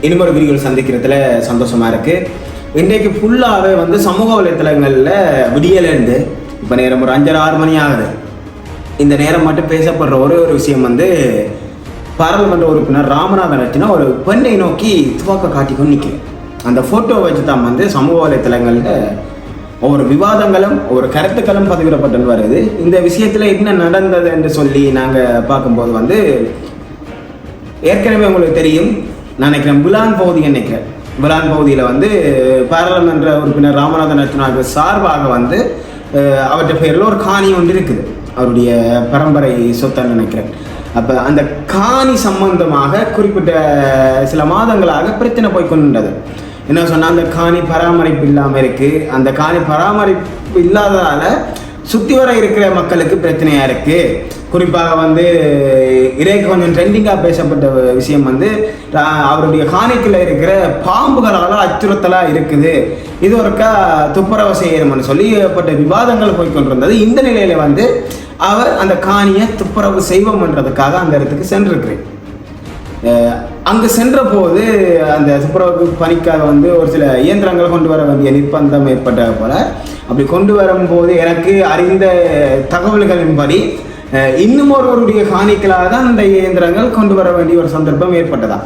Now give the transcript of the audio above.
இன்னொரு வீடியோ சந்திக்கிறதுல சந்தோஷமா இருக்கு. இன்றைக்கு ஃபுல்லாவே வந்து சமூக வலைத்தளங்கள்ல விடியலேருந்து இப்ப நேரம் ஒரு 5:30-6 மணி ஆகுது. இந்த நேரம் மட்டும் பேசப்படுற ஒரே ஒரு விஷயம் வந்து பாராளுமன்ற உறுப்பினர் ராமநாதன் ரத்னா ஒரு பெண்ணை நோக்கி துவாக்க காட்டிக்கொண்டு நிற்கிறேன். அந்த போட்டோ வச்சு தான் வந்து சமூக வலைத்தளங்கள்ல ஒவ்வொரு விவாதங்களும் ஒரு கருத்துக்களும் பதிவிடப்பட்டு வருது. இந்த விஷயத்துல என்ன நடந்தது என்று சொல்லி நாங்க பார்க்கும்போது வந்து ஏற்கனவே உங்களுக்கு தெரியும், நான் நினைக்கிறேன் புலான் பகுதியில் வந்து பாராளுமன்ற உறுப்பினர் ராமநாதன் ரத்னாவுக்கு சார்பாக வந்து அவற்றை பேரில் ஒரு காணி ஒன்று இருக்குது, அவருடைய பரம்பரை சொத்துன்னு நினைக்கிறேன். அப்போ அந்த காணி சம்பந்தமாக குறிப்பிட்ட சில மாதங்களாக பிரச்சனை போய்கொண்டது. என்ன சொன்னால், அந்த காணி பராமரிப்பு இல்லாமல் இருக்குது. அந்த காணி பராமரிப்பு இல்லாததால் சுற்றி வர இருக்கிற மக்களுக்கு பிரச்சனையாக இருக்குது. குறிப்பாக வந்து இறைக்கு கொஞ்சம் ட்ரெண்டிங்காக பேசப்பட்ட விஷயம் வந்து அவருடைய காணிக்குள்ள இருக்கிற பாம்புகளால் அச்சுறுத்தலாக இருக்குது, இது ஒருக்கா துப்புரவு செய்யணும்னு சொல்லிப்பட்ட விவாதங்கள் போய்கொண்டிருந்தது. இந்த நிலையில் வந்து அவர் அந்த காணியை துப்புரவு செய்வோம்ன்றதுக்காக அந்த இடத்துக்கு சென்றிருக்கிறேன். அங்கு சென்ற போது அந்த துப்புரவு பணிக்காக வந்து ஒரு சில இயந்திரங்கள் கொண்டு வர வேண்டிய நிர்பந்தம் ஏற்பட்ட போல, அப்படி கொண்டு வரும்போது எனக்கு அறிந்த தகவல்களின்படி இன்னும் ஒருவருடைய காணிக்களாக தான் அந்த இயந்திரங்கள் கொண்டு வர வேண்டிய ஒரு சந்தர்ப்பம் ஏற்பட்டதா.